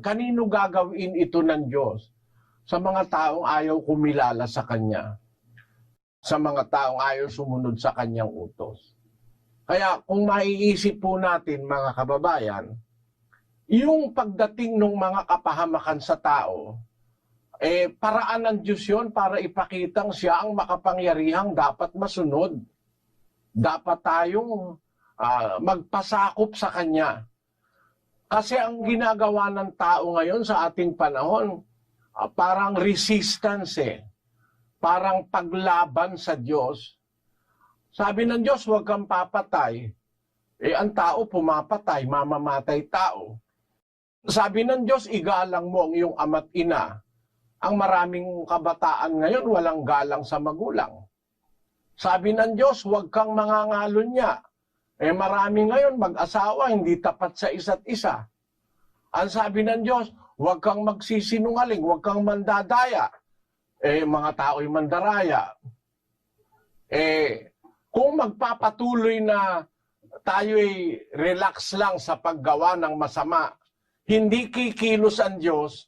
Kanino gagawin ito ng Diyos? Sa mga taong ayaw kumilala sa Kanya. Sa mga taong ayaw sumunod sa Kanyang utos. Kaya kung maiisip po natin mga kababayan, yung pagdating ng mga kapahamakan sa tao, paraan ng Diyos yun para ipakitang siya ang makapangyarihang dapat masunod. Dapat tayong magpasakop sa Kanya. Kasi ang ginagawa ng tao ngayon sa ating panahon, parang resistance parang paglaban sa Diyos. Sabi ng Diyos, huwag kang papatay. Ang tao pumapatay, mamamatay tao. Sabi ng Diyos, igalang mo ang iyong ama't ina. Ang maraming kabataan ngayon, walang galang sa magulang. Sabi ng Diyos, huwag kang mangangalunya. Marami ngayon mag-asawa, hindi tapat sa isa't isa. Ang sabi ng Diyos, huwag kang magsisinungaling, huwag kang mandadaya. Mga tao'y mandaraya. Kung magpapatuloy na tayo'y relax lang sa paggawa ng masama, hindi kikilos ang Diyos,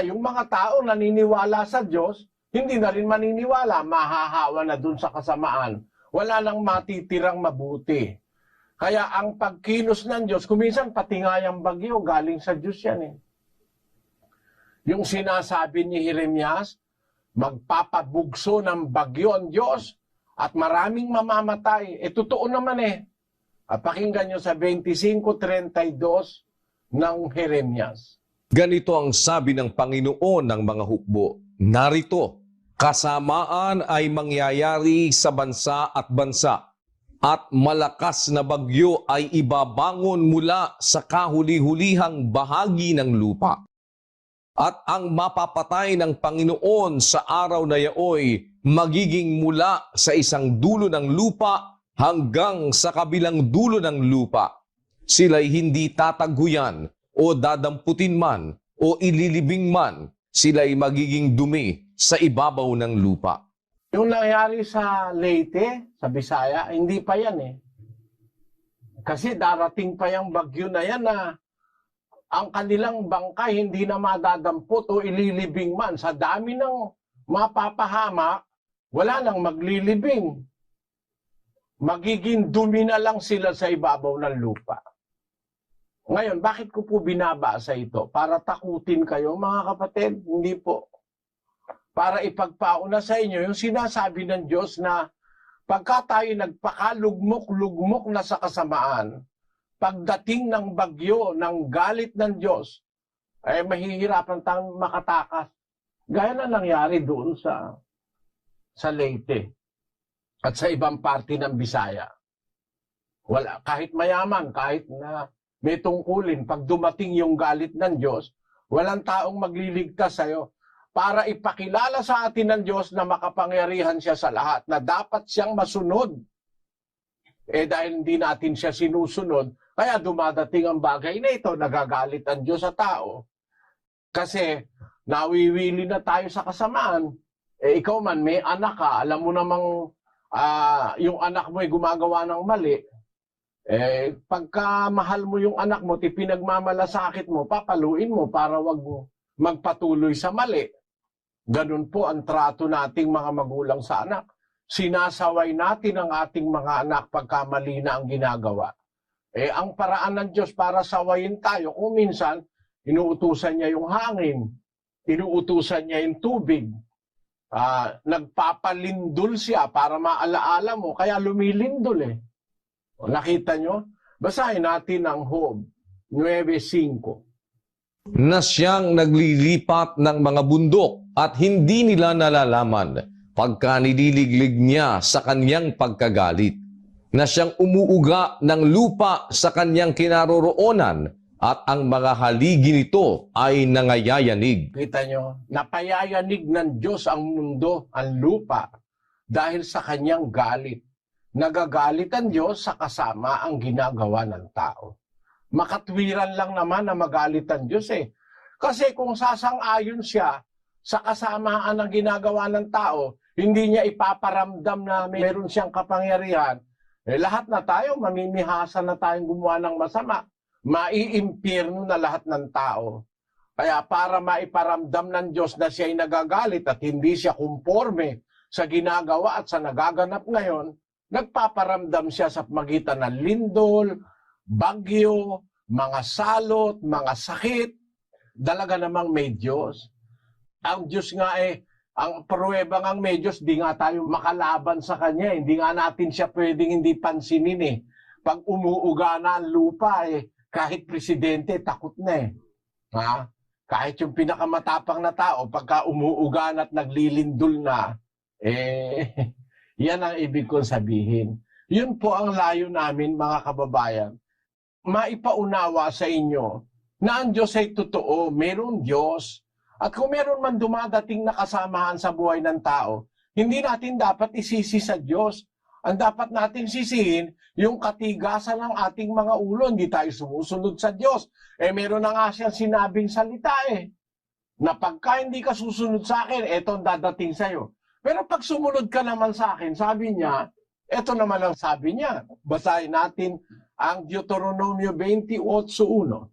yung mga tao naniniwala sa Diyos, hindi na rin maniniwala, mahahawa na dun sa kasamaan. Wala nang matitirang mabuti. Kaya ang pagkilos ng Diyos, kuminsan pati nga yung bagyo, galing sa Diyos yan Yung sinasabi ni Jeremias, magpapabugso ng bagyo ang Diyos at maraming mamamatay. Totoo naman Pakinggan nyo sa 25:32 ng Jeremias. Ganito ang sabi ng Panginoon ng mga hukbo, narito, kasamaan ay mangyayari sa bansa at malakas na bagyo ay ibabangon mula sa kahuli-hulihang bahagi ng lupa. At ang mapapatay ng Panginoon sa araw na yaoy magiging mula sa isang dulo ng lupa hanggang sa kabilang dulo ng lupa. Sila'y hindi tataghuyan o dadamputin man o ililibing man, sila'y magiging dumi sa ibabaw ng lupa. Yung nangyari sa Leyte, sa Bisaya, hindi pa yan Kasi darating pa yung bagyo na yan na ang kanilang bangkay hindi na madadampot o ililibing man. Sa dami ng mapapahamak, wala nang maglilibing. Magiging dumi na lang sila sa ibabaw ng lupa. Ngayon, bakit ko po binabasa ito? Para takutin kayo, mga kapatid? Hindi po. Para ipagpauna sa inyo yung sinasabi ng Diyos na pagka tayo nagpakalugmok-lugmok na sa kasamaan, pagdating ng bagyo, ng galit ng Diyos, mahihirapan tayong makatakas. Gaya na nangyari doon sa Leyte at sa ibang parte ng Bisaya. Wala, kahit mayaman, kahit na may tungkulin, pag dumating yung galit ng Diyos, walang taong magliligtas sa'yo para ipakilala sa atin ng Diyos na makapangyarihan siya sa lahat, na dapat siyang masunod. Dahil hindi natin siya sinusunod, kaya dumadating ang bagay na ito, nagagalit ang Diyos sa tao. Kasi nawiwili na tayo sa kasamaan. Ikaw man, may anak ka, alam mo namang yung anak mo ay gumagawa ng mali, pagka mahal mo yung anak mo, pinagmamalasakit mo, papaluin mo para wag magpatuloy sa mali. Ganun po ang trato nating mga magulang sa anak. Sinasaway natin ang ating mga anak pagka mali na ang ginagawa. Ang paraan ng Diyos para sawayin tayo, kung minsan, inuutusan niya yung hangin, inuutusan niya yung tubig, nagpapalindol siya para maalaala mo, kaya lumilindol Nakita nyo? Basahin natin ang Job 9:5. Na siyang naglilipat ng mga bundok at hindi nila nalalaman pagka nililiglig niya sa kanyang pagkagalit. Na siyang umuuga ng lupa sa kanyang kinaroroonan at ang mga haligi nito ay nangayayanig. Kita nyo? Napayayanig ng Diyos ang mundo, ang lupa, dahil sa kanyang galit. Nagagalit ang Diyos sa kasama ang ginagawa ng tao. Makatwiran lang naman na magalit ang Diyos Kasi kung sasang-ayon siya sa kasamaan ng ginagawa ng tao, hindi niya ipaparamdam na meron siyang kapangyarihan, lahat na tayo, mamimihasa na tayong gumawa ng masama. maiimpyerno na lahat ng tao. Kaya para maiparamdam ng Diyos na siya ay nagagalit at hindi siya kumporme sa ginagawa at sa nagaganap ngayon, nagpaparamdam siya sa magitan ng lindol, bagyo, mga salot, mga sakit. Dalaga namang may Diyos. Ang Diyos nga ang pruweba ngang may Diyos, di nga tayo makalaban sa Kanya. Hindi nga natin siya pwedeng hindi pansinin eh. Pag umuuga na ang lupa kahit presidente, takot na eh. Ha? Kahit yung pinakamatapang na tao, pagka umuugan at naglilindol na, yan ang ibig kong sabihin. Yun po ang layo namin, mga kababayan. Maipaunawa sa inyo na ang Diyos ay totoo, mayroong Diyos. At kung meron man dumadating na kasamahan sa buhay ng tao, hindi natin dapat isisi sa Diyos. Ang dapat natin sisihin, yung katigasan ng ating mga ulo, hindi tayo sumusunod sa Diyos. Meron na nga siyang sinabing salita na pagka hindi ka susunod sa akin, eto ang dadating sa'yo. Pero pag sumunod ka naman sa akin, sabi niya, eto naman ang sabi niya. Basahin natin ang Deuteronomio 28:1.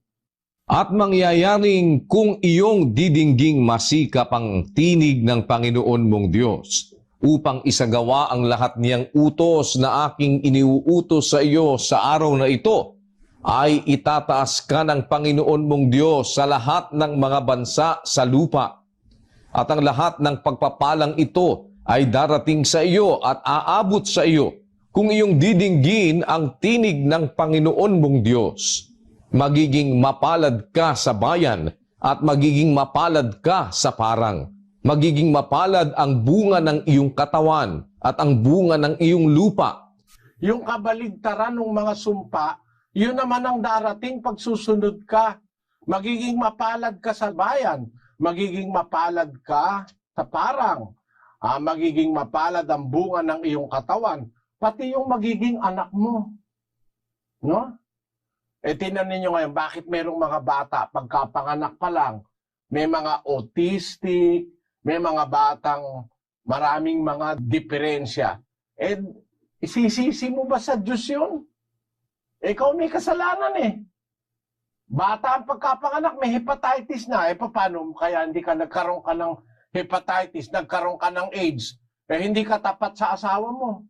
At mangyayaring kung iyong didingging masikap ang tinig ng Panginoon mong Diyos, upang isagawa ang lahat niyang utos na aking iniuutos sa iyo sa araw na ito, ay itataas ka ng Panginoon mong Diyos sa lahat ng mga bansa sa lupa. At ang lahat ng pagpapalang ito ay darating sa iyo at aabot sa iyo kung iyong didinggin ang tinig ng Panginoon mong Diyos. Magiging mapalad ka sa bayan at magiging mapalad ka sa parang. Magiging mapalad ang bunga ng iyong katawan at ang bunga ng iyong lupa. Yung kabaligtaran ng mga sumpa, yun naman ang darating pag susunod ka. Magiging mapalad ka sa bayan, magiging mapalad ka sa parang, magiging mapalad ang bunga ng iyong katawan, pati yung magiging anak mo. No? Tingnan ninyo ngayon, bakit merong mga bata, pagkapanganak pa lang, may mga autistic, may mga batang maraming mga diferensya. Isisisi mo ba sa Diyos yun? Ikaw may kasalanan Bata ang pagkapanganak, may hepatitis na. Paano? Kaya hindi ka nagkaroon ka ng hepatitis, nagkaroon ka ng AIDS. Hindi ka tapat sa asawa mo.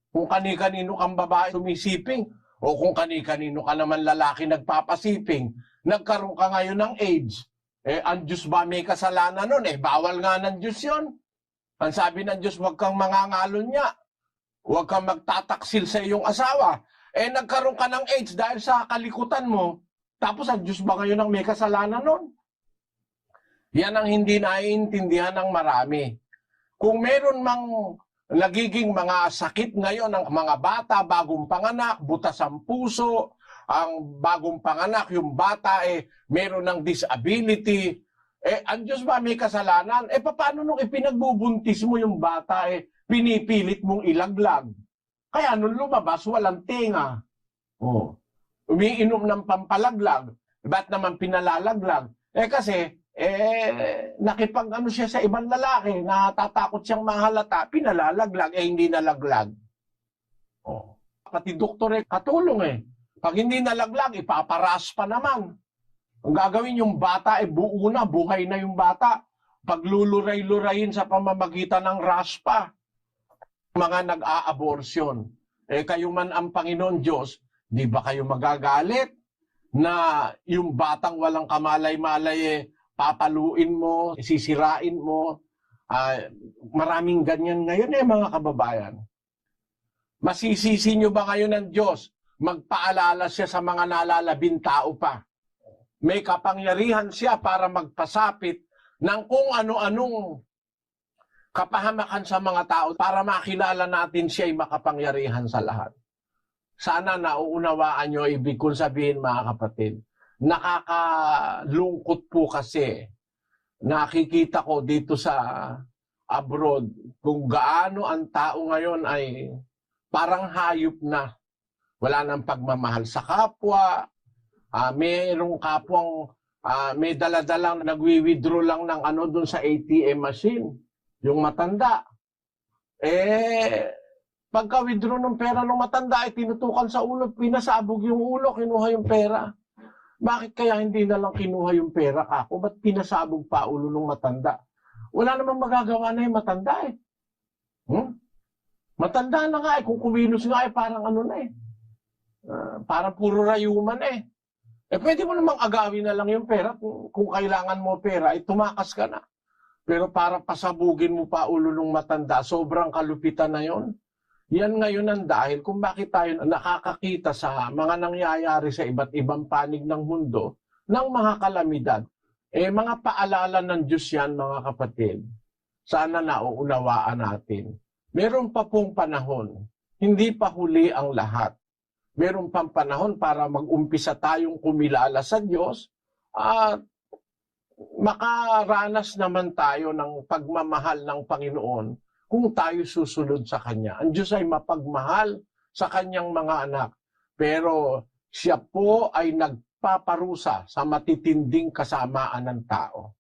Kung kani-kanino kang babae sumisiping, o kung kani-kanino ka naman lalaki nagpapasiping, nagkaroon ka ngayon ng AIDS. Ang Diyos ba may kasalanan nun? Bawal nga ng Diyos yun. Ang sabi ng Diyos, huwag kang mangangalon niya. Huwag kang magtataksil sa iyong asawa. Nagkaroon ka ng AIDS dahil sa kalikutan mo. Tapos ang Diyos ba ngayon ang may kasalanan nun? Yan ang hindi naiintindihan ng marami. Kung meron mang nagiging mga sakit ngayon ng mga bata, bagong panganak, butas ang puso, ang bagong panganak, yung bata meron ng disability, ang Diyos ba may kasalanan? Paano nung ipinagbubuntis mo yung bata, pinipilit mong ilaglag? Kaya nung lumabas, walang tenga. Umiinom ng pampalaglag. Ba't naman pinalalaglag? Kasi, nakipag-ano siya sa ibang lalaki, natatakot siyang mahalata, pinalalaglag, hindi nalaglag. Pati doktor katulong Pag hindi nalaglag, ipaparas pa naman. Ang gagawin yung bata, buo na, buhay na yung bata. Pagluluray-lurayin sa pamamagitan ng raspa. Mga nag-a-abortion. Kayo man ang Panginoon Diyos, di ba kayo magagalit na yung batang walang kamalay-malay papaluin mo, sisirain mo? Maraming ganyan ngayon mga kababayan. Masisisi nyo ba ngayon ng Diyos? Magpaalala siya sa mga nalalabing tao pa. May kapangyarihan siya para magpasapit ng kung ano-anong kapahamakan sa mga tao para makilala natin siya ay makapangyarihan sa lahat. Sana nauunawaan nyo, ibig kong sabihin mga kapatid, nakakalungkot po kasi nakikita ko dito sa abroad kung gaano ang tao ngayon ay parang hayop na. Wala nang pagmamahal sa kapwa. Mayroong kapwang may daladalang nagwi-withdraw lang ng doon sa ATM machine. Yung matanda. Pagka-withdraw ng pera ng matanda, tinutukan sa ulo, pinasabog yung ulo, kinuha yung pera. Bakit kaya hindi na lang kinuha yung pera kako? Ba't pinasabog pa ulo ng matanda? Wala namang magagawa na yung matanda eh. Matanda na nga eh. Kung kumilos nga eh, parang ano na eh. Parang puro rayuman eh. Pwede mo namang agawin na lang yung pera. Kung kailangan mo pera, tumakas ka na. Pero para pasabugin mo pa ulo ng matanda, sobrang kalupitan na yon. Yan ngayon ang dahil kung bakit tayo nakakakita sa mga nangyayari sa iba't ibang panig ng mundo ng mga kalamidad. Mga paalala ng Diyos yan, mga kapatid. Sana nauunawaan natin. Meron pa pong panahon. Hindi pa huli ang lahat. Meron pang panahon para mag-umpisa tayong kumilala sa Diyos at makaranas naman tayo ng pagmamahal ng Panginoon kung tayo susunod sa Kanya. Ang Diyos ay mapagmahal sa Kanyang mga anak. Pero siya po ay nagpaparusa sa matitinding kasamaan ng tao.